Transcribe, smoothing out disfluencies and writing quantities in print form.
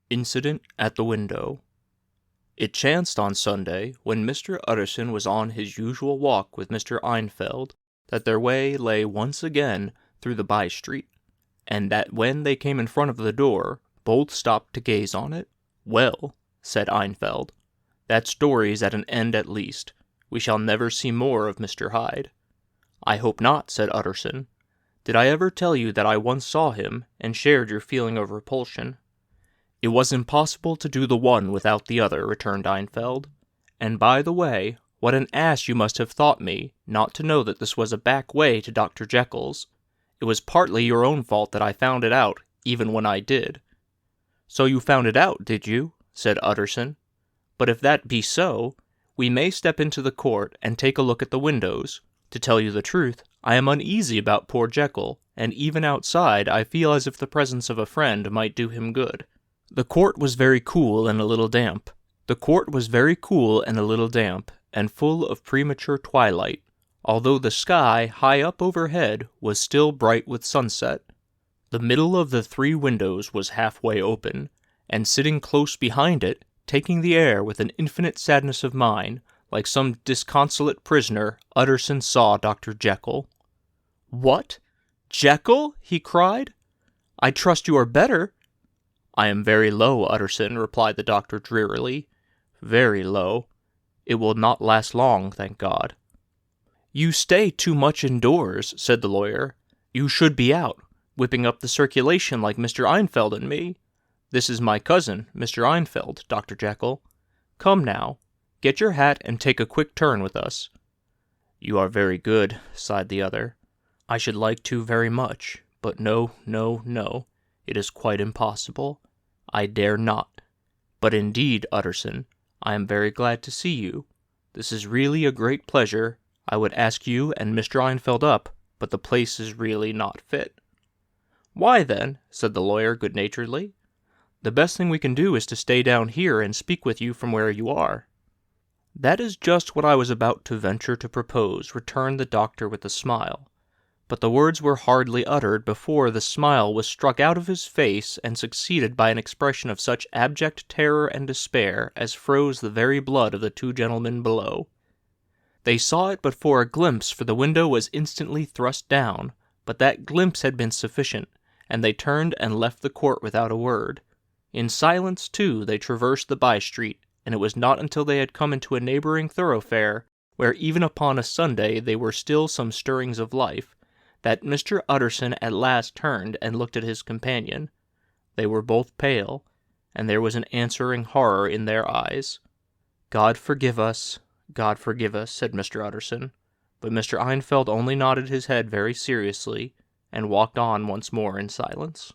Incident at the Window. It chanced on Sunday, when Mr. Utterson was on his usual walk with Mr. Einfeld, that their way lay once again through the by-street, and that when they came in front of the door, both stopped to gaze on it. "Well," said Einfeld, "that story's at an end at least. We shall never see more of Mr. Hyde." "I hope not," said Utterson. "Did I ever tell you that I once saw him, and shared your feeling of repulsion?" "It was impossible to do the one without the other," returned Einfeld. "And by the way, what an ass you must have thought me, not to know that this was a back way to Dr. Jekyll's. It was partly your own fault that I found it out, even when I did." "So you found it out, did you?" said Utterson. "But if that be so, we may step into the court and take a look at the windows. To tell you the truth, I am uneasy about poor Jekyll, and even outside I feel as if the presence of a friend might do him good." The court was very cool and a little damp, and full of premature twilight, although the sky, high up overhead, was still bright with sunset. The middle of the 3 windows was halfway open, and sitting close behind it, taking the air with an infinite sadness of mind, like some disconsolate prisoner, Utterson saw Dr. Jekyll. "What? Jekyll?" he cried. "I trust you are better." "I am very low, Utterson," replied the doctor drearily. "Very low. It will not last long, thank God." "You stay too much indoors," said the lawyer. "You should be out, whipping up the circulation like Mr. Einfeld and me. This is my cousin, Mr. Einfeld, Dr. Jekyll. Come now, get your hat and take a quick turn with us." "You are very good," sighed the other. "I should like to very much, but no, it is quite impossible. I dare not. But indeed, Utterson, I am very glad to see you. This is really a great pleasure. I would ask you and Mr. Einfeld up, but the place is really not fit." "Why then," said the lawyer good-naturedly, "the best thing we can do is to stay down here and speak with you from where you are." "That is just what I was about to venture to propose," returned the doctor with a smile. But the words were hardly uttered before the smile was struck out of his face and succeeded by an expression of such abject terror and despair as froze the very blood of the 2 gentlemen below. They saw it but for a glimpse, for the window was instantly thrust down, but that glimpse had been sufficient, and they turned and left the court without a word. In silence, too, they traversed the by-street, and it was not until they had come into a neighboring thoroughfare, where even upon a Sunday there were still some stirrings of life, that Mr. Utterson at last turned and looked at his companion. They were both pale, and there was an answering horror in their eyes. God forgive us," said Mr. Utterson, but Mr. Einfeld only nodded his head very seriously, and walked on once more in silence.